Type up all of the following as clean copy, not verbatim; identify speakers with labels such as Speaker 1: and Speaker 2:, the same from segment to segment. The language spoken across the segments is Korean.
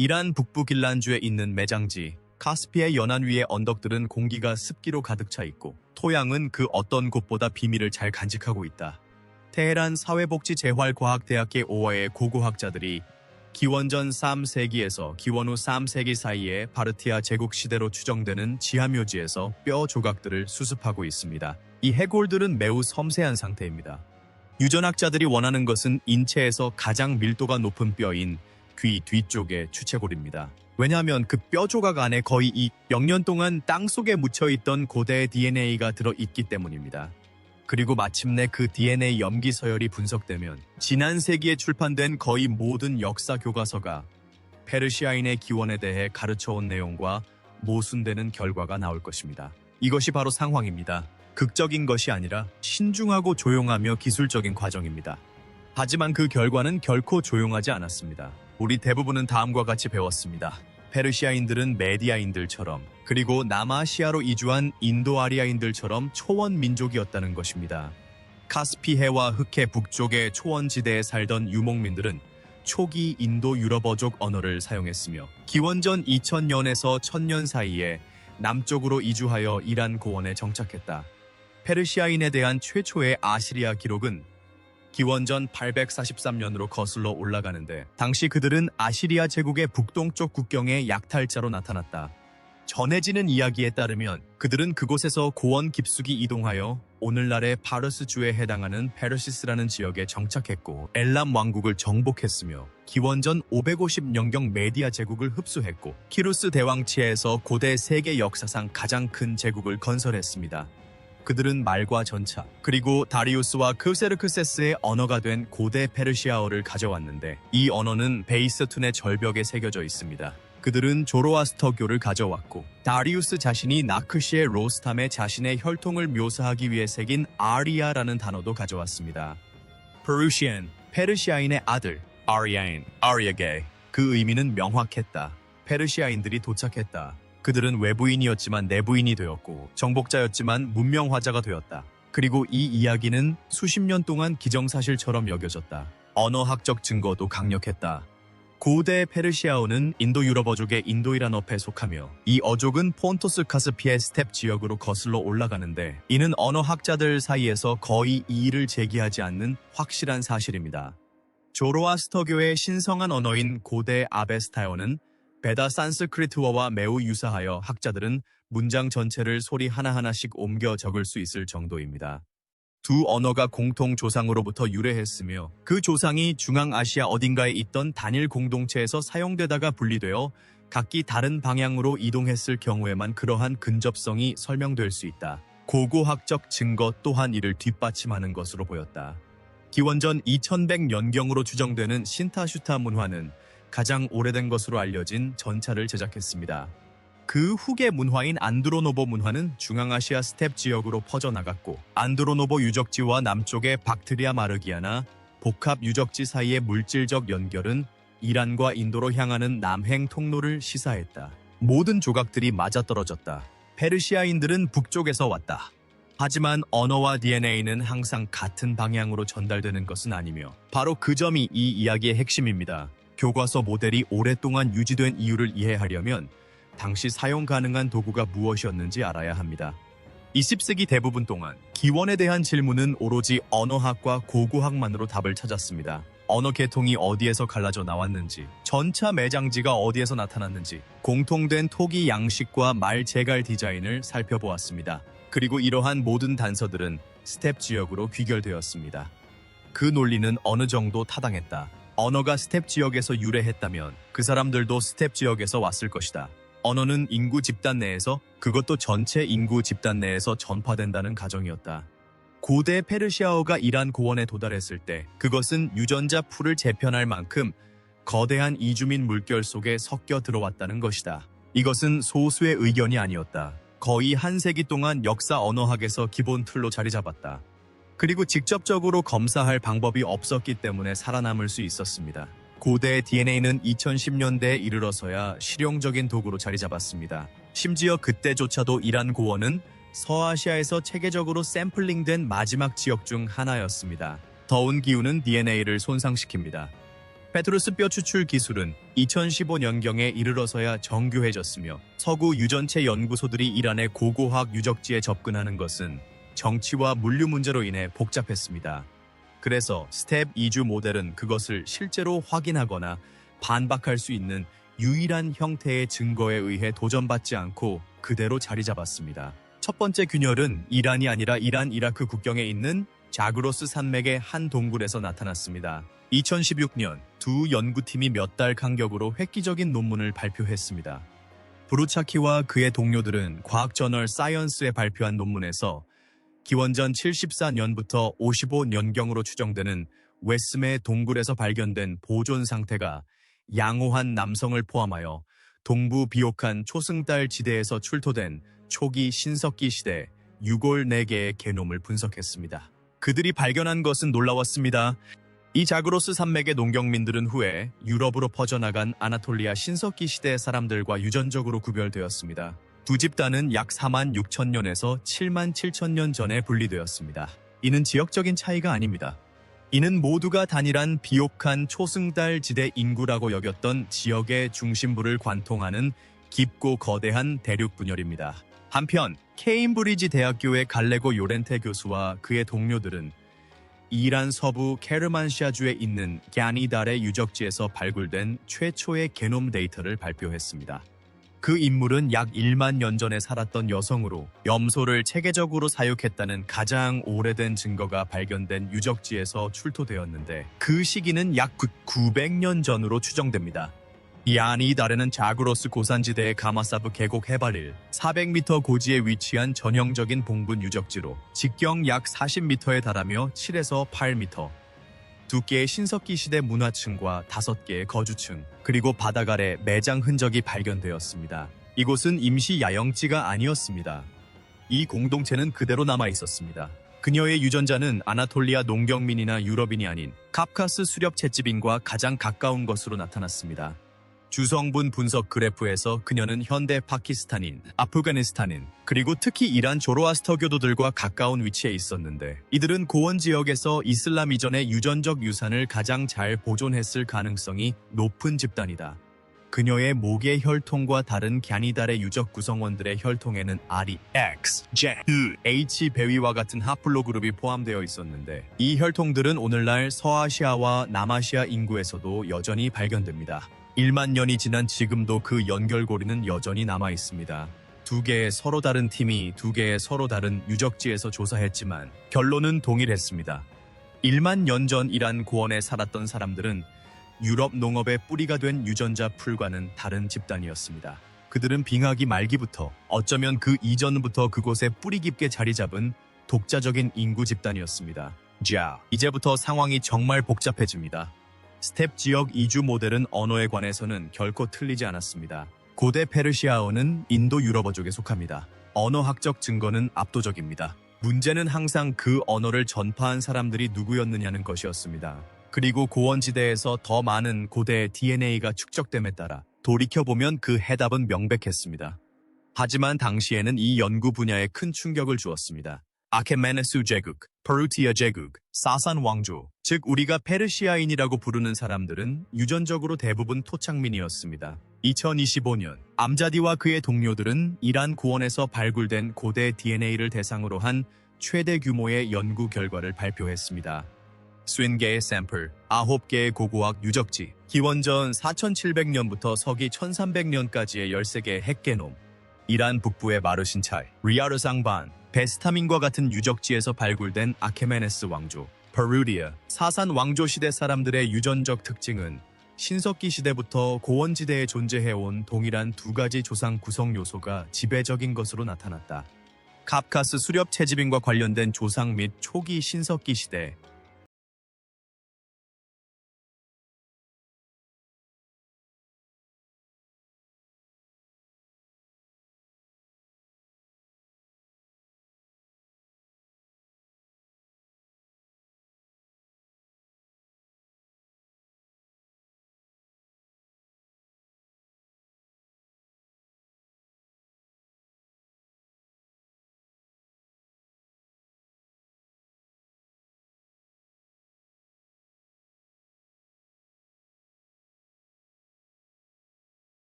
Speaker 1: 이란 북부 길란주에 있는 매장지 카스피의 연안 위의 언덕들은 공기가 습기로 가득 차 있고 토양은 그 어떤 곳보다 비밀을 잘 간직하고 있다. 테헤란 사회복지재활과학대학의 5화의 고고학자들이 기원전 3세기에서 기원 후 3세기 사이에 파르티아 제국 시대로 추정되는 지하묘지에서 뼈 조각들을 수습하고 있습니다. 이 해골들은 매우 섬세한 상태입니다. 유전학자들이 원하는 것은 인체에서 가장 밀도가 높은 뼈인 귀 뒤쪽의 추체골입니다. 왜냐하면 그 뼈 조각 안에 거의 200년 동안 땅속에 묻혀있던 고대의 DNA가 들어있기 때문입니다. 그리고 마침내 그 DNA 염기 서열이 분석되면 지난 세기에 출판된 거의 모든 역사 교과서가 페르시아인의 기원에 대해 가르쳐온 내용과 모순되는 결과가 나올 것입니다. 이것이 바로 상황입니다. 극적인 것이 아니라 신중하고 조용하며 기술적인 과정입니다. 하지만 그 결과는 결코 조용하지 않았습니다. 우리 대부분은 다음과 같이 배웠습니다. 페르시아인들은 메디아인들처럼 그리고 남아시아로 이주한 인도아리아인들처럼 초원 민족이었다는 것입니다. 카스피해와 흑해 북쪽의 초원지대에 살던 유목민들은 초기 인도 유럽어족 언어를 사용했으며 기원전 2000년에서 1000년 사이에 남쪽으로 이주하여 이란 고원에 정착했다. 페르시아인에 대한 최초의 아시리아 기록은 기원전 843년으로 거슬러 올라가는데 당시 그들은 아시리아 제국의 북동쪽 국경의 약탈자로 나타났다. 전해지는 이야기에 따르면 그들은 그곳에서 고원 깊숙이 이동하여 오늘날의 파르스주에 해당하는 페르시스라는 지역에 정착했고 엘람 왕국을 정복했으며 기원전 550년경 메디아 제국을 흡수했고 키루스 대왕치에서 고대 세계 역사상 가장 큰 제국을 건설했습니다. 그들은 말과 전차, 그리고 다리우스와 크세르크세스의 언어가 된 고대 페르시아어를 가져왔는데 이 언어는 베이스툰의 절벽에 새겨져 있습니다. 그들은 조로아스터교를 가져왔고 다리우스 자신이 나크시의 로스탐에 자신의 혈통을 묘사하기 위해 새긴 아리아라는 단어도 가져왔습니다. 페르시안, 페르시아인의 아들, 아리아인, 아리아게. 그 의미는 명확했다. 페르시아인들이 도착했다. 그들은 외부인이었지만 내부인이 되었고 정복자였지만 문명화자가 되었다. 그리고 이 이야기는 수십 년 동안 기정사실처럼 여겨졌다. 언어학적 증거도 강력했다. 고대 페르시아어는 인도 유럽어족의 인도이란 어패에 속하며 이 어족은 폰토스 카스피의 스텝 지역으로 거슬러 올라가는데 이는 언어학자들 사이에서 거의 이의를 제기하지 않는 확실한 사실입니다. 조로아스터교의 신성한 언어인 고대 아베스타어는 베다 산스크리트어와 매우 유사하여 학자들은 문장 전체를 소리 하나하나씩 옮겨 적을 수 있을 정도입니다. 두 언어가 공통 조상으로부터 유래했으며 그 조상이 중앙아시아 어딘가에 있던 단일 공동체에서 사용되다가 분리되어 각기 다른 방향으로 이동했을 경우에만 그러한 근접성이 설명될 수 있다. 고고학적 증거 또한 이를 뒷받침하는 것으로 보였다. 기원전 2100년경으로 추정되는 신타슈타 문화는 가장 오래된 것으로 알려진 전차를 제작했습니다. 그 후계 문화인 안드로노보 문화는 중앙아시아 스텝 지역으로 퍼져나갔고 안드로노보 유적지와 남쪽의 박트리아 마르기아나 복합 유적지 사이의 물질적 연결은 이란과 인도로 향하는 남행 통로를 시사했다. 모든 조각들이 맞아떨어졌다. 페르시아인들은 북쪽에서 왔다. 하지만 언어와 DNA는 항상 같은 방향으로 전달되는 것은 아니며 바로 그 점이 이 이야기의 핵심입니다. 교과서 모델이 오랫동안 유지된 이유를 이해하려면 당시 사용 가능한 도구가 무엇이었는지 알아야 합니다. 20세기 대부분 동안 기원에 대한 질문은 오로지 언어학과 고고학만으로 답을 찾았습니다. 언어 계통이 어디에서 갈라져 나왔는지, 전차 매장지가 어디에서 나타났는지, 공통된 토기 양식과 말 제갈 디자인을 살펴보았습니다. 그리고 이러한 모든 단서들은 스텝 지역으로 귀결되었습니다. 그 논리는 어느 정도 타당했다. 언어가 스텝 지역에서 유래했다면 그 사람들도 스텝 지역에서 왔을 것이다. 언어는 인구 집단 내에서, 그것도 전체 인구 집단 내에서 전파된다는 가정이었다. 고대 페르시아어가 이란 고원에 도달했을 때 그것은 유전자 풀을 재편할 만큼 거대한 이주민 물결 속에 섞여 들어왔다는 것이다. 이것은 소수의 의견이 아니었다. 거의 한 세기 동안 역사 언어학에서 기본 틀로 자리 잡았다. 그리고 직접적으로 검사할 방법이 없었기 때문에 살아남을 수 있었습니다. 고대 DNA는 2010년대에 이르러서야 실용적인 도구로 자리 잡았습니다. 심지어 그때조차도 이란 고원은 서아시아에서 체계적으로 샘플링된 마지막 지역 중 하나였습니다. 더운 기후는 DNA를 손상시킵니다. 페트루스 뼈 추출 기술은 2015년경에 이르러서야 정교해졌으며 서구 유전체 연구소들이 이란의 고고학 유적지에 접근하는 것은 정치와 물류 문제로 인해 복잡했습니다. 그래서 스텝 2주 모델은 그것을 실제로 확인하거나 반박할 수 있는 유일한 형태의 증거에 의해 도전받지 않고 그대로 자리 잡았습니다. 첫 번째 균열은 이란이 아니라 이란-이라크 국경에 있는 자그로스 산맥의 한 동굴에서 나타났습니다. 2016년 두 연구팀이 몇 달 간격으로 획기적인 논문을 발표했습니다. 브루차키와 그의 동료들은 과학저널 사이언스에 발표한 논문에서 기원전 74년부터 55년경으로 추정되는 웨스메 동굴에서 발견된 보존 상태가 양호한 남성을 포함하여 동부 비옥한 초승달 지대에서 출토된 초기 신석기 시대 유골 4개의 게놈을 분석했습니다. 그들이 발견한 것은 놀라웠습니다. 이 자그로스 산맥의 농경민들은 후에 유럽으로 퍼져나간 아나톨리아 신석기 시대 사람들과 유전적으로 구별되었습니다. 두 집단은 약 4만 6천 년에서 7만 7천 년 전에 분리되었습니다. 이는 지역적인 차이가 아닙니다. 이는 모두가 단일한 비옥한 초승달 지대 인구라고 여겼던 지역의 중심부를 관통하는 깊고 거대한 대륙 분열입니다. 한편 케임브리지 대학교의 갈레고 요렌테 교수와 그의 동료들은 이란 서부 케르만시아주에 있는 갸니달의 유적지에서 발굴된 최초의 게놈 데이터를 발표했습니다. 그 인물은 약 1만 년 전에 살았던 여성으로 염소를 체계적으로 사육했다는 가장 오래된 증거가 발견된 유적지에서 출토되었는데 그 시기는 약 900년 전으로 추정됩니다. 갸니달에는 자그로스 고산지대의 가마사브 계곡 해발 400m 고지에 위치한 전형적인 봉분 유적지로 직경 약 40m에 달하며 7에서 8m, 2개의 신석기 시대 문화층과 5개의 거주층, 그리고 바닥 아래 매장 흔적이 발견되었습니다. 이곳은 임시 야영지가 아니었습니다. 이 공동체는 그대로 남아 있었습니다. 그녀의 유전자는 아나톨리아 농경민이나 유럽인이 아닌 카프카스 수렵 채집인과 가장 가까운 것으로 나타났습니다. 주성분 분석 그래프에서 그녀는 현대 파키스탄인, 아프가니스탄인, 그리고 특히 이란 조로아스터교도들과 가까운 위치에 있었는데 이들은 고원 지역에서 이슬람 이전의 유전적 유산을 가장 잘 보존했을 가능성이 높은 집단이다. 그녀의 목의 혈통과 다른 갸니달의 유적 구성원들의 혈통에는 R이 X, J, H 배위와 같은 하플로그룹이 포함되어 있었는데 이 혈통들은 오늘날 서아시아와 남아시아 인구에서도 여전히 발견됩니다. 1만 년이 지난 지금도 그 연결고리는 여전히 남아 있습니다. 2개의 서로 다른 팀이 2개의 서로 다른 유적지에서 조사했지만 결론은 동일했습니다. 1만 년 전 이란 고원에 살았던 사람들은 유럽 농업의 뿌리가 된 유전자 풀과는 다른 집단이었습니다. 그들은 빙하기 말기부터 어쩌면 그 이전부터 그곳에 뿌리 깊게 자리 잡은 독자적인 인구 집단이었습니다. 자, 이제부터 상황이 정말 복잡해집니다. 스텝 지역 이주 모델은 언어에 관해서는 결코 틀리지 않았습니다. 고대 페르시아어는 인도 유럽어족에 속합니다. 언어학적 증거는 압도적입니다. 문제는 항상 그 언어를 전파한 사람들이 누구였느냐는 것이었습니다. 그리고 고원지대에서 더 많은 고대의 DNA가 축적됨에 따라 돌이켜보면 그 해답은 명백했습니다. 하지만 당시에는 이 연구 분야에 큰 충격을 주었습니다. 아케메네수 제국, 페르티아 제국, 사산 왕조, 즉 우리가 페르시아인이라고 부르는 사람들은 유전적으로 대부분 토착민이었습니다. 2025년 암자디와 그의 동료들은 이란 고원에서 발굴된 고대 DNA를 대상으로 한 최대 규모의 연구 결과를 발표했습니다. 50개의 샘플, 9개의 고고학 유적지, 기원전 4700년부터 서기 1300년까지의 13개의 핵게놈, 이란 북부의 마르신차이, 리아르상반, 베스타민과 같은 유적지에서 발굴된 아케메네스 왕조, 페르디아, 사산 왕조 시대 사람들의 유전적 특징은 신석기 시대부터 고원지대에 존재해온 동일한 2가지 조상 구성 요소가 지배적인 것으로 나타났다. 카프카스 수렵 채집인과 관련된 조상 및 초기 신석기 시대,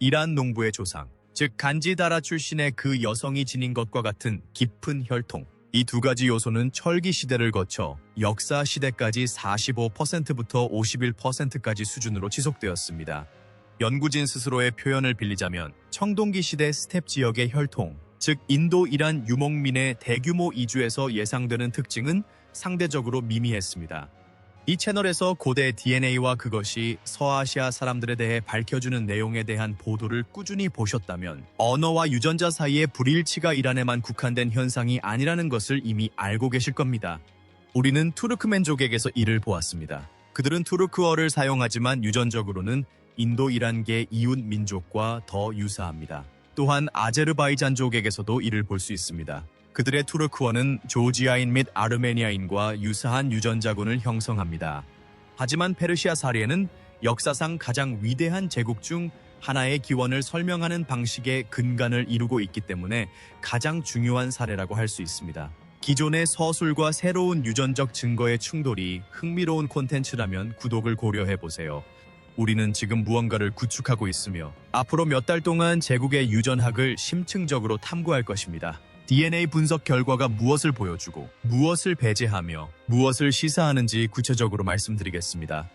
Speaker 1: 이란 농부의 조상, 즉 간지다라 출신의 그 여성이 지닌 것과 같은 깊은 혈통. 이 두 가지 요소는 철기 시대를 거쳐 역사 시대까지 45%부터 51%까지 수준으로 지속되었습니다. 연구진 스스로의 표현을 빌리자면 청동기 시대 스텝 지역의 혈통, 즉 인도 이란 유목민의 대규모 이주에서 예상되는 특징은 상대적으로 미미했습니다. 이 채널에서 고대 DNA와 그것이 서아시아 사람들에 대해 밝혀주는 내용에 대한 보도를 꾸준히 보셨다면 언어와 유전자 사이의 불일치가 이란에만 국한된 현상이 아니라는 것을 이미 알고 계실 겁니다. 우리는 투르크멘족에게서 이를 보았습니다. 그들은 투르크어를 사용하지만 유전적으로는 인도 이란계 이웃 민족과 더 유사합니다. 또한 아제르바이잔족에게서도 이를 볼 수 있습니다. 그들의 투르크어는 조지아인 및 아르메니아인과 유사한 유전자군을 형성합니다. 하지만 페르시아 사례는 역사상 가장 위대한 제국 중 하나의 기원을 설명하는 방식의 근간을 이루고 있기 때문에 가장 중요한 사례라고 할 수 있습니다. 기존의 서술과 새로운 유전적 증거의 충돌이 흥미로운 콘텐츠라면 구독을 고려해보세요. 우리는 지금 무언가를 구축하고 있으며 앞으로 몇 달 동안 제국의 유전학을 심층적으로 탐구할 것입니다. DNA 분석 결과가 무엇을 보여주고 무엇을 배제하며 무엇을 시사하는지 구체적으로 말씀드리겠습니다.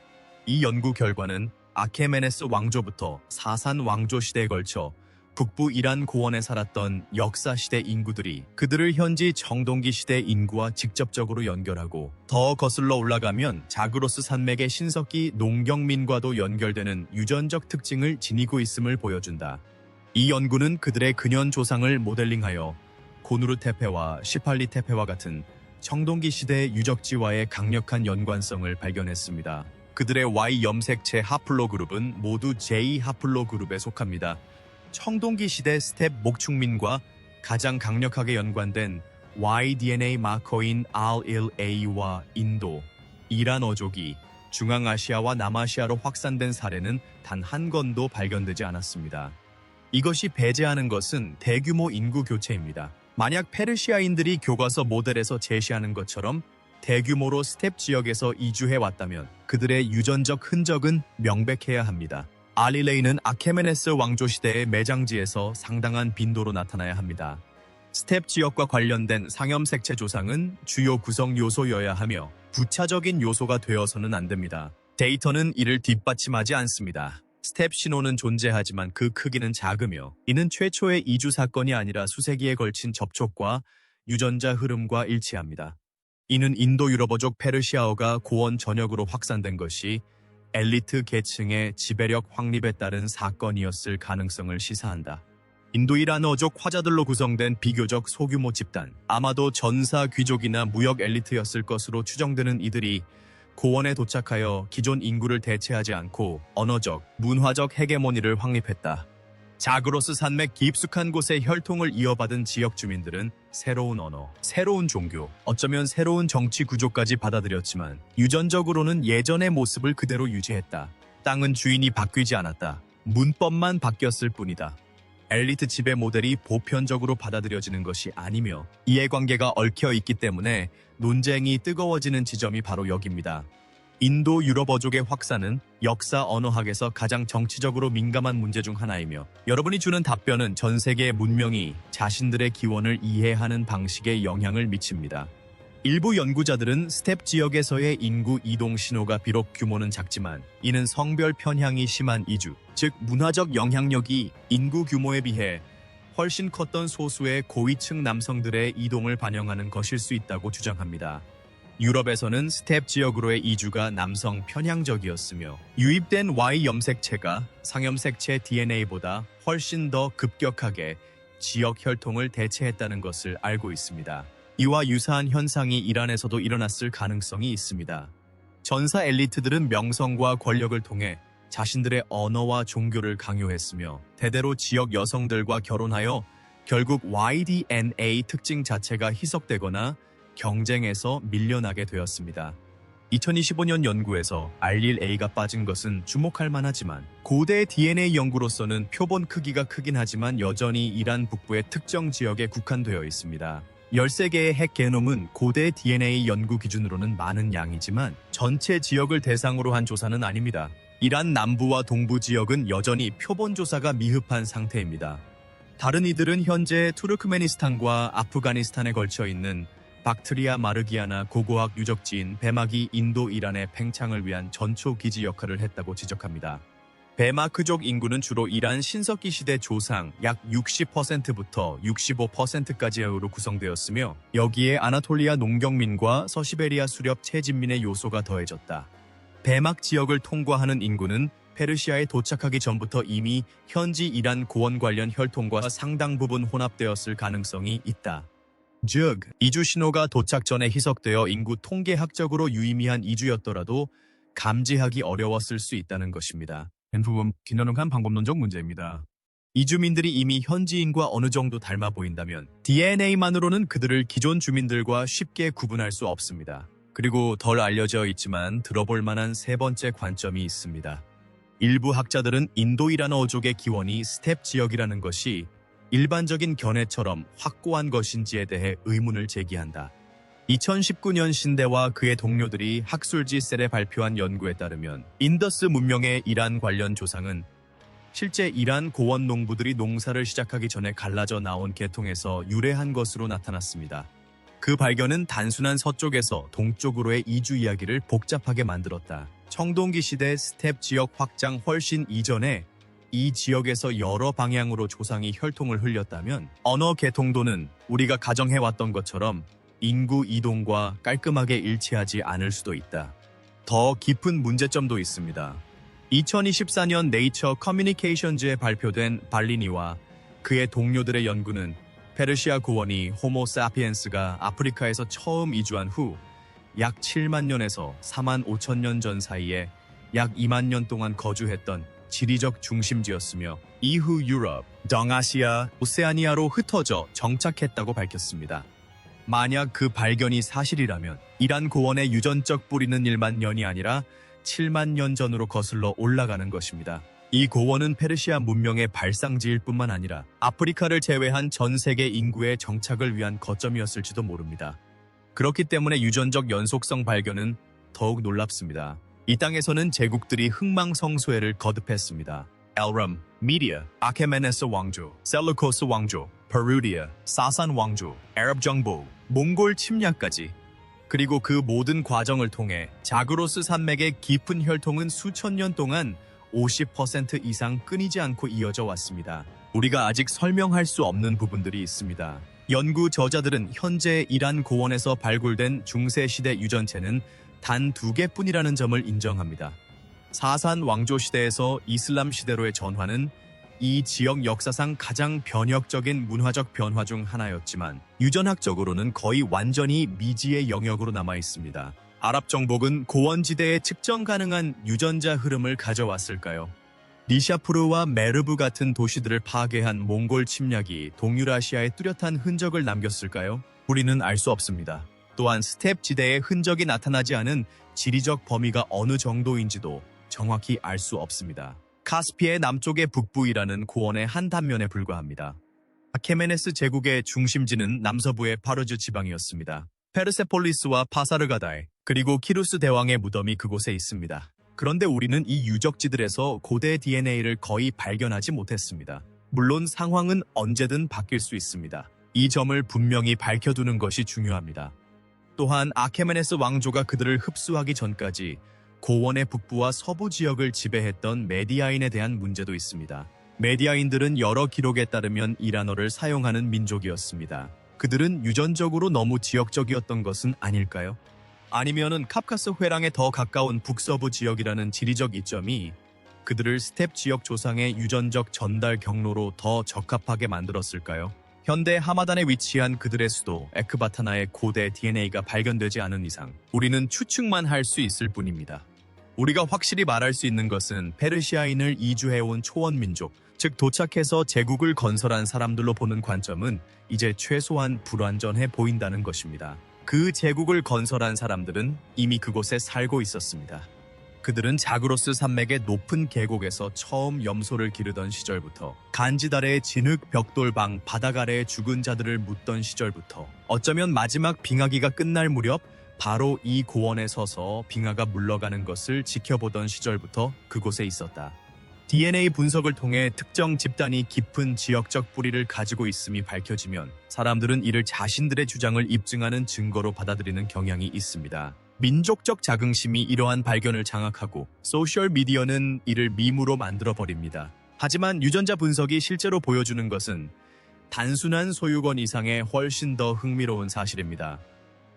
Speaker 1: 이 연구 결과는 아케메네스 왕조부터 사산 왕조 시대에 걸쳐 북부 이란 고원에 살았던 역사시대 인구들이 그들을 현지 청동기 시대 인구와 직접적으로 연결하고 더 거슬러 올라가면 자그로스 산맥의 신석기 농경민과도 연결되는 유전적 특징을 지니고 있음을 보여준다. 이 연구는 그들의 근현 조상을 모델링하여 고누르 테페와 시팔리 테페와 같은 청동기 시대의 유적지와의 강력한 연관성을 발견했습니다. 그들의 Y 염색체 하플로 그룹은 모두 J 하플로 그룹에 속합니다. 청동기 시대 스텝 목축민과 가장 강력하게 연관된 Y-DNA 마커인 R1A와 인도, 이란 어족이 중앙아시아와 남아시아로 확산된 사례는 단 한 건도 발견되지 않았습니다. 이것이 배제하는 것은 대규모 인구 교체입니다. 만약 페르시아인들이 교과서 모델에서 제시하는 것처럼 대규모로 스텝 지역에서 이주해왔다면 그들의 유전적 흔적은 명백해야 합니다. 알리레이는 아케메네스 왕조 시대의 매장지에서 상당한 빈도로 나타나야 합니다. 스텝 지역과 관련된 상염색체 조상은 주요 구성 요소여야 하며 부차적인 요소가 되어서는 안 됩니다. 데이터는 이를 뒷받침하지 않습니다. 스텝 신호는 존재하지만 그 크기는 작으며 이는 최초의 이주 사건이 아니라 수세기에 걸친 접촉과 유전자 흐름과 일치합니다. 이는 인도 유럽어족 페르시아어가 고원 전역으로 확산된 것이 엘리트 계층의 지배력 확립에 따른 사건이었을 가능성을 시사한다. 인도 이란어족 화자들로 구성된 비교적 소규모 집단, 아마도 전사 귀족이나 무역 엘리트였을 것으로 추정되는 이들이 고원에 도착하여 기존 인구를 대체하지 않고 언어적, 문화적 헤게모니를 확립했다. 자그로스 산맥 깊숙한 곳에 혈통을 이어받은 지역 주민들은 새로운 언어, 새로운 종교, 어쩌면 새로운 정치 구조까지 받아들였지만 유전적으로는 예전의 모습을 그대로 유지했다. 땅은 주인이 바뀌지 않았다. 문법만 바뀌었을 뿐이다. 엘리트 지배 모델이 보편적으로 받아들여지는 것이 아니며 이해관계가 얽혀 있기 때문에 논쟁이 뜨거워지는 지점이 바로 여기입니다. 인도 유럽어족의 확산은 역사 언어학에서 가장 정치적으로 민감한 문제 중 하나이며 여러분이 주는 답변은 전 세계의 문명이 자신들의 기원을 이해하는 방식에 영향을 미칩니다. 일부 연구자들은 스텝 지역에서의 인구 이동 신호가 비록 규모는 작지만 이는 성별 편향이 심한 이주, 즉 문화적 영향력이 인구 규모에 비해 훨씬 컸던 소수의 고위층 남성들의 이동을 반영하는 것일 수 있다고 주장합니다. 유럽에서는 스텝 지역으로의 이주가 남성 편향적이었으며 유입된 Y 염색체가 상염색체 DNA보다 훨씬 더 급격하게 지역 혈통을 대체했다는 것을 알고 있습니다. 이와 유사한 현상이 이란에서도 일어났을 가능성이 있습니다. 전사 엘리트들은 명성과 권력을 통해 자신들의 언어와 종교를 강요했으며 대대로 지역 여성들과 결혼하여 결국 Y-DNA 특징 자체가 희석되거나 경쟁에서 밀려나게 되었습니다. 2025년 연구에서 R1A가 빠진 것은 주목할 만하지만 고대 DNA 연구로서는 표본 크기가 크긴 하지만 여전히 이란 북부의 특정 지역에 국한되어 있습니다. 13개의 핵 게놈은 고대 DNA 연구 기준으로는 많은 양이지만 전체 지역을 대상으로 한 조사는 아닙니다. 이란 남부와 동부 지역은 여전히 표본 조사가 미흡한 상태입니다. 다른 이들은 현재 투르크메니스탄과 아프가니스탄에 걸쳐 있는 박트리아 마르기아나 고고학 유적지인 베마기 인도 이란의 팽창을 위한 전초 기지 역할을 했다고 지적합니다. 베마크족 인구는 주로 이란 신석기 시대 조상 약 60%부터 65%까지로 구성되었으며 여기에 아나톨리아 농경민과 서시베리아 수렵 채진민의 요소가 더해졌다. 베막 지역을 통과하는 인구는 페르시아에 도착하기 전부터 이미 현지 이란 고원 관련 혈통과 상당 부분 혼합되었을 가능성이 있다. 즉, 이주 신호가 도착 전에 희석되어 인구 통계학적으로 유의미한 이주였더라도 감지하기 어려웠을 수 있다는 것입니다. 벤프범 기능한 방법론적 문제입니다. 이주민들이 이미 현지인과 어느 정도 닮아 보인다면 DNA만으로는 그들을 기존 주민들과 쉽게 구분할 수 없습니다. 그리고 덜 알려져 있지만 들어볼 만한 세 번째 관점이 있습니다. 일부 학자들은 인도-이란어족의 기원이 스텝 지역이라는 것이 일반적인 견해처럼 확고한 것인지에 대해 의문을 제기한다. 2019년 신대와 그의 동료들이 학술지 셀에 발표한 연구에 따르면 인더스 문명의 이란 관련 조상은 실제 이란 고원 농부들이 농사를 시작하기 전에 갈라져 나온 계통에서 유래한 것으로 나타났습니다. 그 발견은 단순한 서쪽에서 동쪽으로의 이주 이야기를 복잡하게 만들었다. 청동기 시대 스텝 지역 확장 훨씬 이전에 이 지역에서 여러 방향으로 조상이 혈통을 흘렸다면 언어 계통도는 우리가 가정해왔던 것처럼 인구 이동과 깔끔하게 일치하지 않을 수도 있다. 더 깊은 문제점도 있습니다. 2024년 네이처 커뮤니케이션즈에 발표된 발리니와 그의 동료들의 연구는 페르시아 고원이 호모 사피엔스가 아프리카에서 처음 이주한 후 약 7만 년에서 4만 5천 년 전 사이에 약 2만 년 동안 거주했던 지리적 중심지였으며 이후 유럽, 동아시아, 오세아니아로 흩어져 정착했다고 밝혔습니다. 만약 그 발견이 사실이라면 이란 고원의 유전적 뿌리는 1만 년이 아니라 7만 년 전으로 거슬러 올라가는 것입니다. 이 고원은 페르시아 문명의 발상지일 뿐만 아니라 아프리카를 제외한 전 세계 인구의 정착을 위한 거점이었을지도 모릅니다. 그렇기 때문에 유전적 연속성 발견은 더욱 놀랍습니다. 이 땅에서는 제국들이 흥망성쇠를 거듭했습니다. 엘람, 미디아, 아케메네스 왕조, 셀루코스 왕조, 페루디아, 사산 왕조, 아랍 정복, 몽골 침략까지. 그리고 그 모든 과정을 통해 자그로스 산맥의 깊은 혈통은 수천 년 동안 50% 이상 끊이지 않고 이어져 왔습니다. 우리가 아직 설명할 수 없는 부분들이 있습니다. 연구 저자들은 현재 이란 고원에서 발굴된 중세시대 유전체는 단 2개뿐이라는 점을 인정합니다. 사산 왕조 시대에서 이슬람 시대로의 전환은 이 지역 역사상 가장 변혁적인 문화적 변화 중 하나였지만 유전학적으로는 거의 완전히 미지의 영역으로 남아 있습니다. 아랍 정복은 고원지대에 측정 가능한 유전자 흐름을 가져왔을까요? 니샤푸르와 메르브 같은 도시들을 파괴한 몽골 침략이 동유라시아에 뚜렷한 흔적을 남겼을까요? 우리는 알 수 없습니다. 또한 스텝 지대에 흔적이 나타나지 않은 지리적 범위가 어느 정도인지도 정확히 알 수 없습니다. 카스피의 남쪽의 북부이라는 고원의 한 단면에 불과합니다. 아케메네스 제국의 중심지는 남서부의 파르즈 지방이었습니다. 페르세폴리스와 파사르가다에 그리고 키루스 대왕의 무덤이 그곳에 있습니다. 그런데 우리는 이 유적지들에서 고대 DNA를 거의 발견하지 못했습니다. 물론 상황은 언제든 바뀔 수 있습니다. 이 점을 분명히 밝혀두는 것이 중요합니다. 또한 아케메네스 왕조가 그들을 흡수하기 전까지 고원의 북부와 서부 지역을 지배했던 메디아인에 대한 문제도 있습니다. 메디아인들은 여러 기록에 따르면 이란어를 사용하는 민족이었습니다. 그들은 유전적으로 너무 지역적이었던 것은 아닐까요? 아니면은 카프카스 회랑에 더 가까운 북서부 지역이라는 지리적 이점이 그들을 스텝 지역 조상의 유전적 전달 경로로 더 적합하게 만들었을까요? 현대 하마단에 위치한 그들의 수도 에크바타나의 고대 DNA가 발견되지 않은 이상 우리는 추측만 할 수 있을 뿐입니다. 우리가 확실히 말할 수 있는 것은 페르시아인을 이주해온 초원민족, 즉 도착해서 제국을 건설한 사람들로 보는 관점은 이제 최소한 불완전해 보인다는 것입니다. 그 제국을 건설한 사람들은 이미 그곳에 살고 있었습니다. 그들은 자그로스 산맥의 높은 계곡에서 처음 염소를 기르던 시절부터 간지다레의 진흙 벽돌방 바닥 아래에 죽은 자들을 묻던 시절부터 어쩌면 마지막 빙하기가 끝날 무렵 바로 이 고원에 서서 빙하가 물러가는 것을 지켜보던 시절부터 그곳에 있었다. DNA 분석을 통해 특정 집단이 깊은 지역적 뿌리를 가지고 있음이 밝혀지면 사람들은 이를 자신들의 주장을 입증하는 증거로 받아들이는 경향이 있습니다. 민족적 자긍심이 이러한 발견을 장악하고 소셜미디어는 이를 밈으로 만들어버립니다. 하지만 유전자 분석이 실제로 보여주는 것은 단순한 소유권 이상의 훨씬 더 흥미로운 사실입니다.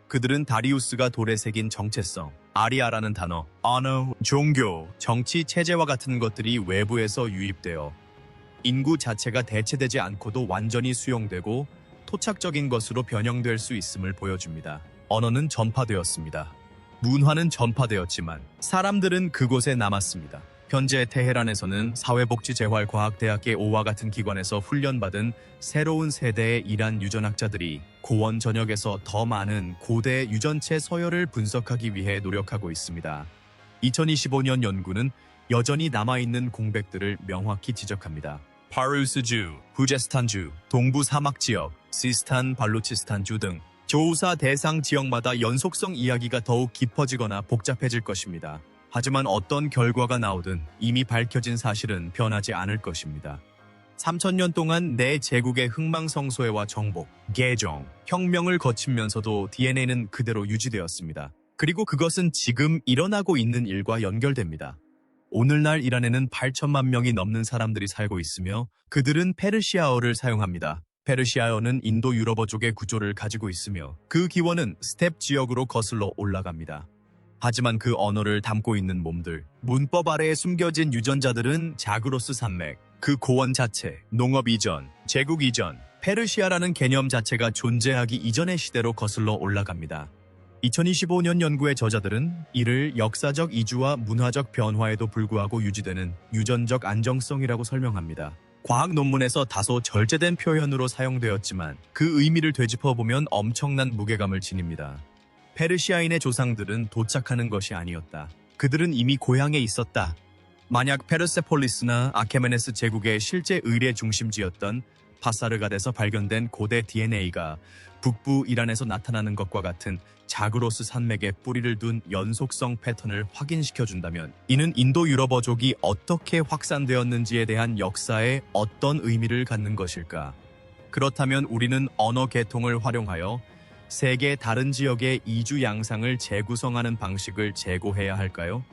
Speaker 1: 그들은 다리우스가 돌에 새긴 정체성, 아리아라는 단어, 언어, 종교, 정치, 체제와 같은 것들이 외부에서 유입되어 인구 자체가 대체되지 않고도 완전히 수용되고 토착적인 것으로 변형될 수 있음을 보여줍니다. 언어는 전파되었습니다. 문화는 전파되었지만 사람들은 그곳에 남았습니다. 현재 테헤란에서는 사회복지재활과학대학의 오와 같은 기관에서 훈련받은 새로운 세대의 이란 유전학자들이 고원 전역에서 더 많은 고대 유전체 서열을 분석하기 위해 노력하고 있습니다. 2025년 연구는 여전히 남아있는 공백들을 명확히 지적합니다. 파루스주, 후제스탄주, 동부 사막지역, 시스탄, 발루치스탄주 등 조사 대상 지역마다 연속성 이야기가 더욱 깊어지거나 복잡해질 것입니다. 하지만 어떤 결과가 나오든 이미 밝혀진 사실은 변하지 않을 것입니다. 3000년 동안 내 제국의 흥망성쇠와 정복, 개정, 혁명을 거치면서도 DNA는 그대로 유지되었습니다. 그리고 그것은 지금 일어나고 있는 일과 연결됩니다. 오늘날 이란에는 8천만 명이 넘는 사람들이 살고 있으며 그들은 페르시아어를 사용합니다. 페르시아어는 인도 유럽어족의 구조를 가지고 있으며 그 기원은 스텝 지역으로 거슬러 올라갑니다. 하지만 그 언어를 담고 있는 몸들, 문법 아래에 숨겨진 유전자들은 자그로스 산맥, 그 고원 자체, 농업 이전, 제국 이전, 페르시아라는 개념 자체가 존재하기 이전의 시대로 거슬러 올라갑니다. 2025년 연구의 저자들은 이를 역사적 이주와 문화적 변화에도 불구하고 유지되는 유전적 안정성이라고 설명합니다. 과학 논문에서 다소 절제된 표현으로 사용되었지만 그 의미를 되짚어보면 엄청난 무게감을 지닙니다. 페르시아인의 조상들은 도착하는 것이 아니었다. 그들은 이미 고향에 있었다. 만약 페르세폴리스나 아케메네스 제국의 실제 의례 중심지였던 파사르갓에서 발견된 고대 DNA가 북부 이란에서 나타나는 것과 같은 자그로스 산맥에 뿌리를 둔 연속성 패턴을 확인시켜준다면 이는 인도 유럽어족이 어떻게 확산되었는지에 대한 역사에 어떤 의미를 갖는 것일까? 그렇다면 우리는 언어 계통을 활용하여 세계 다른 지역의 이주 양상을 재구성하는 방식을 재고해야 할까요?